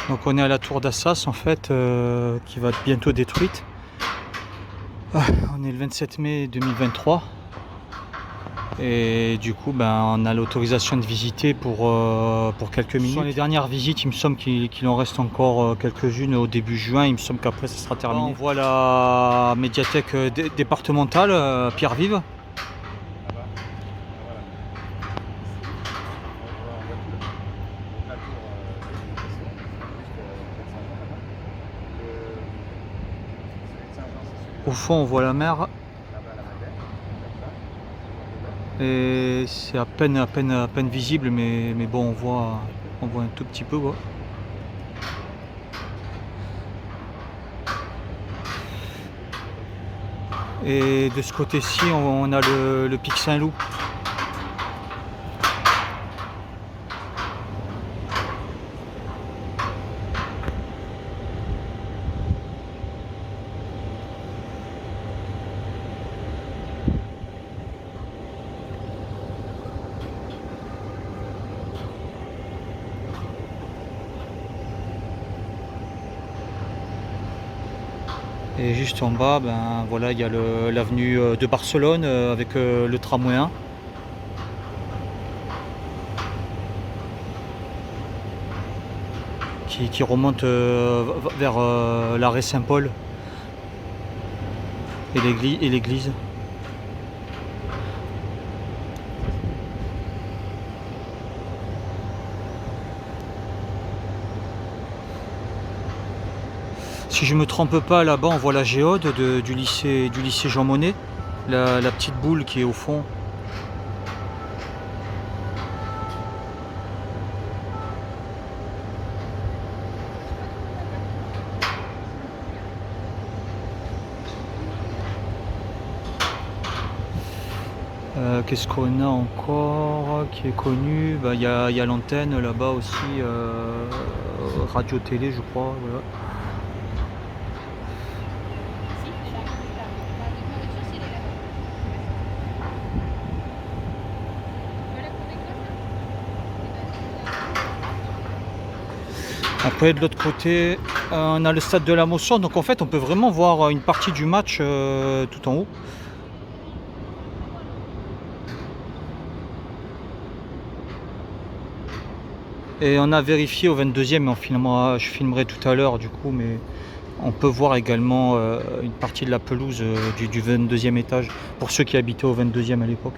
Donc on est à la tour d'Assas en fait, qui va être bientôt détruite. On est le 27 mai 2023 et du coup on a l'autorisation de visiter pour quelques minutes. Ce sont les dernières visites, il me semble qu'il en reste encore quelques-unes au début juin, il me semble qu'après ça sera terminé. On voit la médiathèque départementale Pierre-Vive. Au fond on voit la mer et c'est à peine visible, mais bon on voit un tout petit peu quoi. Et de ce côté-ci on a le pic Saint-Loup. Et juste en bas, voilà, il y a l'avenue de Barcelone avec le tramway 1. Qui remonte vers l'arrêt Saint-Paul et l'église. Si je me trompe pas, là-bas on voit la géode du lycée Jean Monnet, la petite boule qui est au fond. Qu'est-ce qu'on a encore qui est connu? Il y a l'antenne là-bas aussi, radio-télé je crois. Voilà. Après de l'autre côté, on a le stade de la Mosson, donc en fait on peut vraiment voir une partie du match tout en haut. Et on a vérifié au 22e, mais finalement je filmerai tout à l'heure du coup, mais on peut voir également une partie de la pelouse du 22e étage, pour ceux qui habitaient au 22e à l'époque.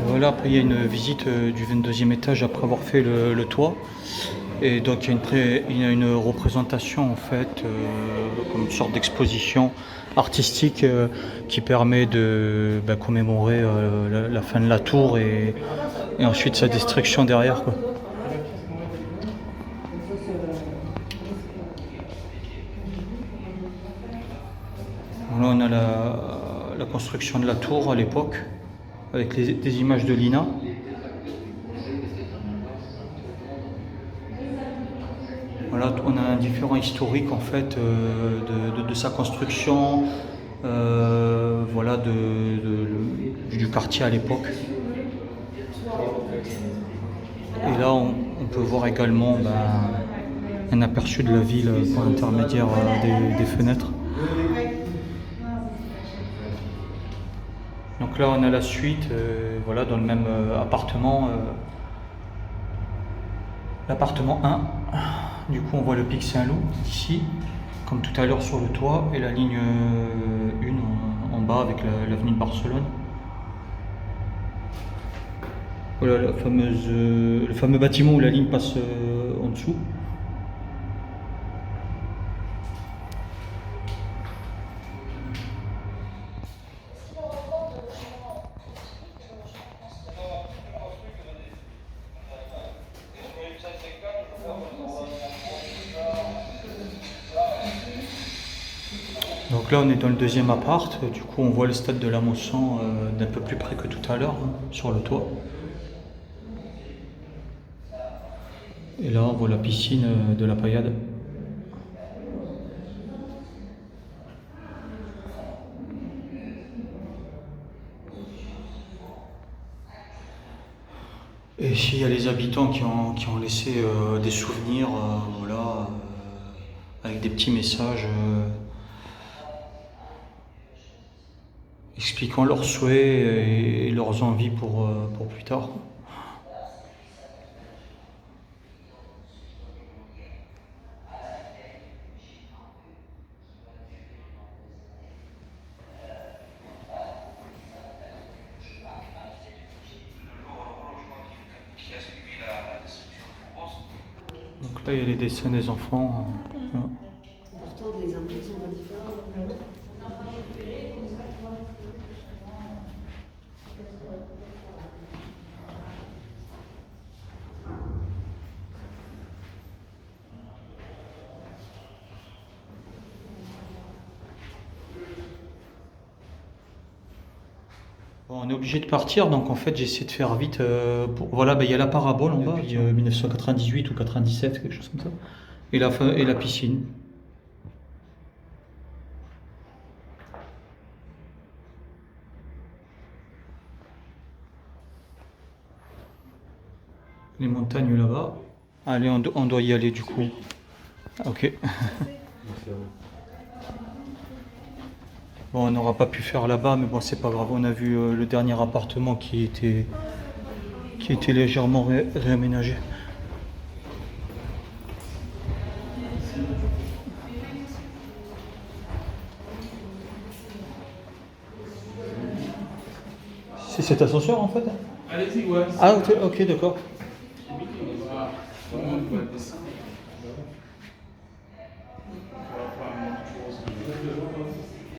Voilà, après il y a une visite du 22e étage après avoir fait le toit. Et donc il y a une représentation en fait, comme une sorte d'exposition artistique qui permet de commémorer la fin de la tour et ensuite sa destruction derrière quoi. Là on a la construction de la tour à l'époque avec des images de l'INA. Voilà, on a un différent historique en fait de sa construction, voilà, du quartier à l'époque. Et là on peut voir également un aperçu de la ville par l'intermédiaire des fenêtres. Donc là on a la suite, voilà, dans le même appartement, l'appartement 1. Du coup on voit le pic Saint-Loup ici, comme tout à l'heure sur le toit, et la ligne 1 en bas avec l'avenue de Barcelone. Voilà le fameux bâtiment où la ligne passe en dessous. Donc là on est dans le deuxième appart, du coup on voit le stade de la Mosson d'un peu plus près que tout à l'heure, sur le toit. Et là on voit la piscine de la Payade. Et s'il y a les habitants qui ont laissé des souvenirs, voilà, avec des petits messages expliquant leurs souhaits et leurs envies pour plus tard. Donc là, il y a les dessins des enfants. Voilà. Pourtant, les impôts sont pas différents. Bon, on est obligé de partir, donc en fait j'essaie de faire vite. Voilà, bah, il y a la parabole en bas, il y a 1998 ou 97, quelque chose comme ça. Et la piscine. Les montagnes là-bas. Allez, on doit y aller du coup. Ok. Bon, on n'aura pas pu faire là-bas, mais bon, c'est pas grave. On a vu le dernier appartement qui était légèrement réaménagé. C'est cet ascenseur en fait? Allez-y, ouais. Ah, ok, d'accord.